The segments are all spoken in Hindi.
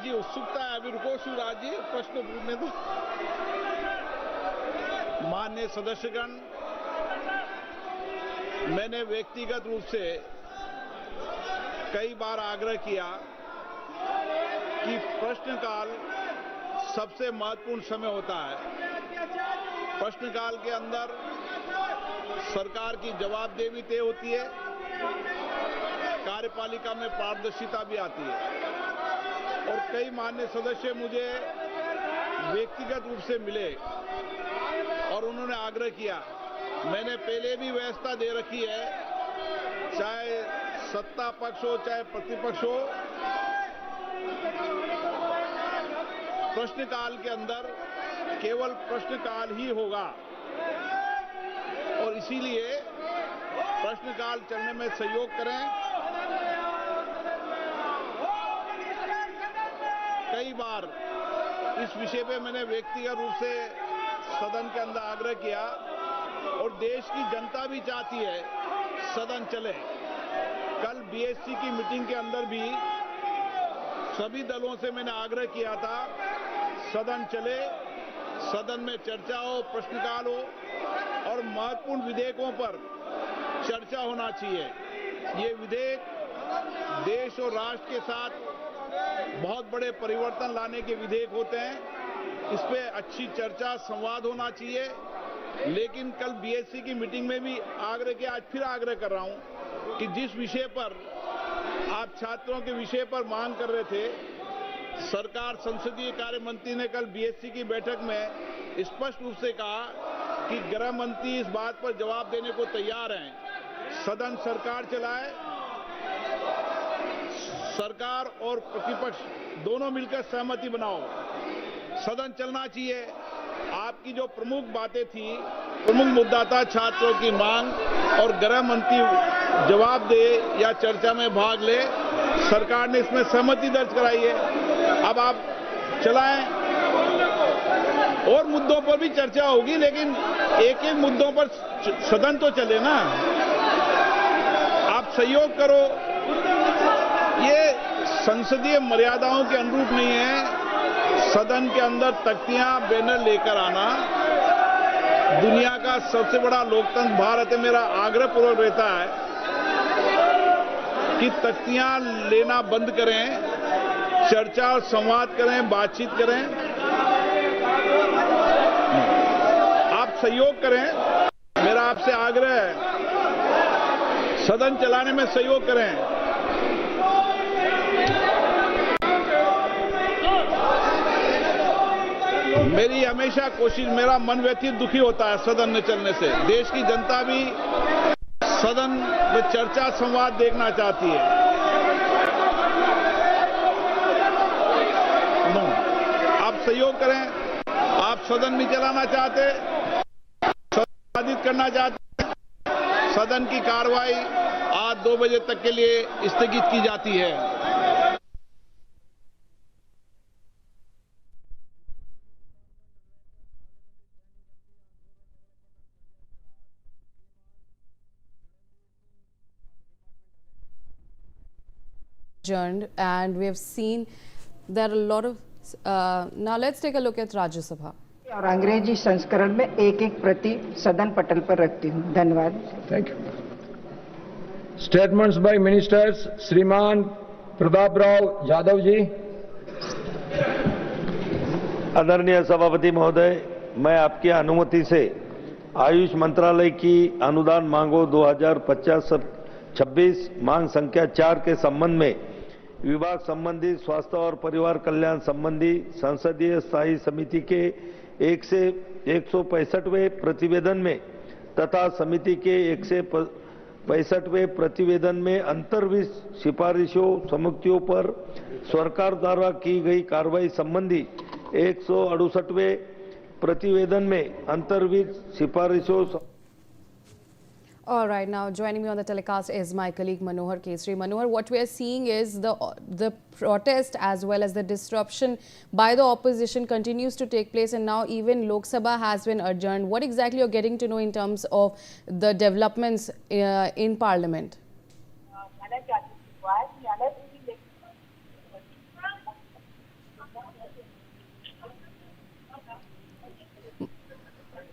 जी उत्सुकता है। अभी रुको शिवराज जी, प्रश्न पूछने दो। माननीय सदस्यगण, मैंने व्यक्तिगत रूप से कई बार आग्रह किया कि प्रश्नकाल सबसे महत्वपूर्ण समय होता है। प्रश्नकाल के अंदर सरकार की जवाबदेही तय होती है, कार्यपालिका में पारदर्शिता भी आती है। और कई माननीय सदस्य मुझे व्यक्तिगत रूप से मिले और उन्होंने आग्रह किया। मैंने पहले भी व्यवस्था दे रखी है, चाहे सत्ता पक्ष हो चाहे प्रतिपक्ष हो, प्रश्नकाल के अंदर केवल प्रश्नकाल ही होगा और इसीलिए प्रश्नकाल चलने में सहयोग करें। कई बार इस विषय पे मैंने व्यक्तिगत रूप से सदन के अंदर आग्रह किया और देश की जनता भी चाहती है सदन चले। कल बीएससी की मीटिंग के अंदर भी सभी दलों से मैंने आग्रह किया था सदन चले, सदन में चर्चा हो, प्रश्नकाल हो और महत्वपूर्ण विधेयकों पर चर्चा होना चाहिए। ये विधेयक देश और राष्ट्र के साथ बहुत बड़े परिवर्तन लाने के विधेयक होते हैं। इस पे अच्छी चर्चा, संवाद होना चाहिए। लेकिन कल बीएससी की मीटिंग में भी आग्रह किया, आज फिर आग्रह कर रहा हूं कि जिस विषय पर आप छात्रों के विषय पर मांग कर रहे थे, सरकार संसदीय कार्य मंत्री ने कल बीएससी की बैठक में स्पष्ट रूप से कहा कि गृह मंत्री इस बात पर जवाब देने को तैयार हैं। सदन सरकार चलाए, सरकार और प्रतिपक्ष दोनों मिलकर सहमति बनाओ, सदन चलना चाहिए। आपकी जो प्रमुख बातें थी, प्रमुख मुद्दा था छात्रों की मांग और गृह मंत्री जवाब दे या चर्चा में भाग ले। सरकार ने इसमें सहमति दर्ज कराई है। अब आप चलाएं, और मुद्दों पर भी चर्चा होगी, लेकिन एक एक मुद्दों पर सदन तो चले ना। आप सहयोग करो। ये संसदीय मर्यादाओं के अनुरूप नहीं है सदन के अंदर तख्तियां, बैनर लेकर आना। दुनिया का सबसे बड़ा लोकतंत्र भारत है। मेरा आग्रह पूर्वक रहता है कि तख्तियां लेना बंद करें, चर्चा और संवाद करें, बातचीत करें। आप सहयोग करें, मेरा आपसे आग्रह है, सदन चलाने में सहयोग करें। मेरी हमेशा कोशिश, मेरा मन व्यथित दुखी होता है सदन न चलने से। देश की जनता भी सदन में चर्चा, संवाद देखना चाहती है। आप सहयोग करें। आप सदन नहीं चलाना चाहते, सदन बाधित करना चाहते, सदन की कार्रवाई आज 2 बजे तक के लिए स्थगित की जाती है। Adjourned, and we have seen there are a lot of now let's take a look at Rajya Sabha. और अंग्रेजी संस्करण में एक एक प्रति सदन पटल पर रखती हूँ। धन्यवाद। Thank you. Statements by ministers. श्रीमान प्रताप राव यादव जी। आदरणीय सभापति महोदय, मैं आपकी अनुमति से आयुष मंत्रालय की अनुदान मांगों 2050-26 मांग संख्या 4 के संबंध में विभाग संबंधी स्वास्थ्य और परिवार कल्याण संबंधी संसदीय स्थायी समिति के 1 से 165वें प्रतिवेदन में तथा समिति के 165वें प्रतिवेदन में अंतर्विष सिफारिशों समितियों पर सरकार द्वारा की गई कार्रवाई संबंधी 168वें प्रतिवेदन में अंतर्विष सिफारिशों। All right, now joining me on the telecast is my colleague Manohar Kesri. Manohar, what we are seeing is the protest as well as the disruption by the opposition continues to take place, and now even Lok Sabha has been adjourned. What exactly you're getting to know in terms of the developments in Parliament?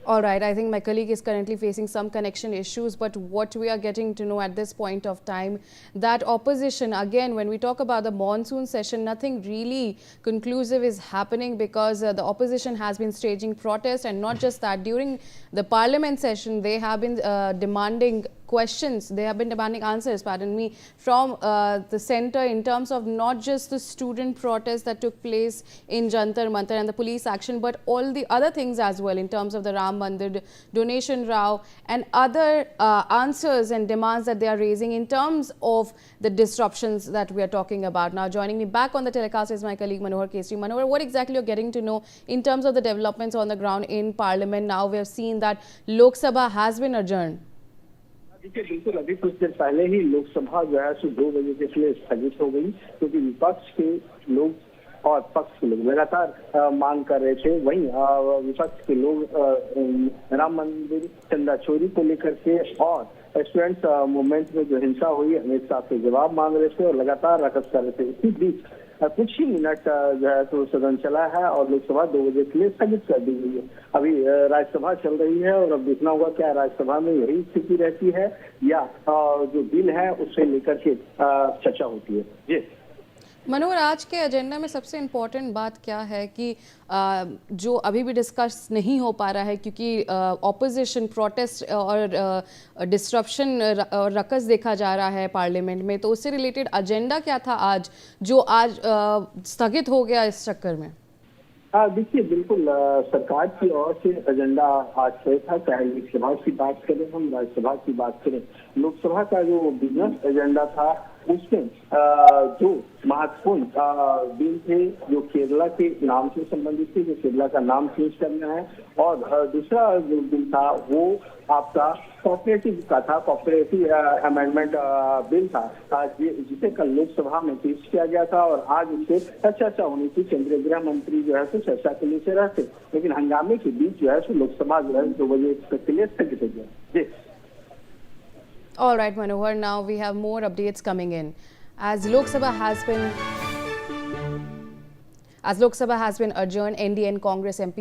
All right, I think my colleague is currently facing some connection issues, but what we are getting to know at this point of time, that opposition, again, when we talk about the monsoon session, nothing really conclusive is happening because the opposition has been staging protests, and not just that, during the parliament session, they have been demanding questions, they have been demanding answers, pardon me, from the centre in terms of not just the student protests that took place in Jantar Mantar and the police action, but all the other things as well in terms of the Ram Mandir donation row and other answers and demands that they are raising in terms of the disruptions that we are talking about. Now joining me back on the telecast is my colleague Manohar Kesri. Manohar, what exactly you're getting to know in terms of the developments on the ground in Parliament? Now we have seen that Lok Sabha has been adjourned. देखिए बिल्कुल अभी कुछ देर पहले ही लोकसभा जो है 2 बजे के लिए स्थगित हो गई क्योंकि विपक्ष के लोग और पक्ष के लोग लगातार मांग कर रहे थे। वहीं विपक्ष के लोग राम मंदिर चंदा चोरी को लेकर के और स्टूडेंट्स मूवमेंट में जो हिंसा हुई अमित शाह से जवाब मांग रहे थे और लगातार रकस कर रहे थे। इसी बीच कुछ ही मिनट जो है तो सदन चला है और लोकसभा 2 बजे के लिए स्थगित कर दी गई है। अभी राज्यसभा चल रही है और अब देखना होगा क्या राज्यसभा में यही स्थिति रहती है या जो बिल है उससे लेकर के चर्चा होती है। जी मनोहर, आज के एजेंडा में सबसे इम्पोर्टेंट बात क्या है कि जो अभी भी डिस्कस नहीं हो पा रहा है क्योंकि ऑपोजिशन प्रोटेस्ट और डिस्ट्रप्शन और रकस देखा जा रहा है पार्लियामेंट में, तो उससे रिलेटेड एजेंडा क्या था आज जो आज स्थगित हो गया इस चक्कर में? देखिए बिल्कुल सरकार की ओर से एजेंडा आज तय था, चाहे लोकसभा की बात करें हम राज्यसभा की बात करें। लोकसभा का जो बिजनेस एजेंडा था उसमें जो महत्वपूर्ण बिल थे जो केरला के नाम से संबंधित थे, जो केरला का नाम चेंज करना है, और दूसरा जो बिल था वो आपका कोऑपरेटिव का था, कोऑपरेटिव अमेंडमेंट बिल था जिसे कल लोकसभा में पेश किया गया था और आज उससे चर्चा होनी थी। केंद्रीय गृह मंत्री जो है तो चर्चा के लिए से रहते, लेकिन हंगामे के बीच जो है तो लोकसभा जो है 2 बजे के लिए स्थगित हो गया। All right, Manohar, now we have more updates coming in. As Lok Sabha has been adjourned, NDA and Congress MPs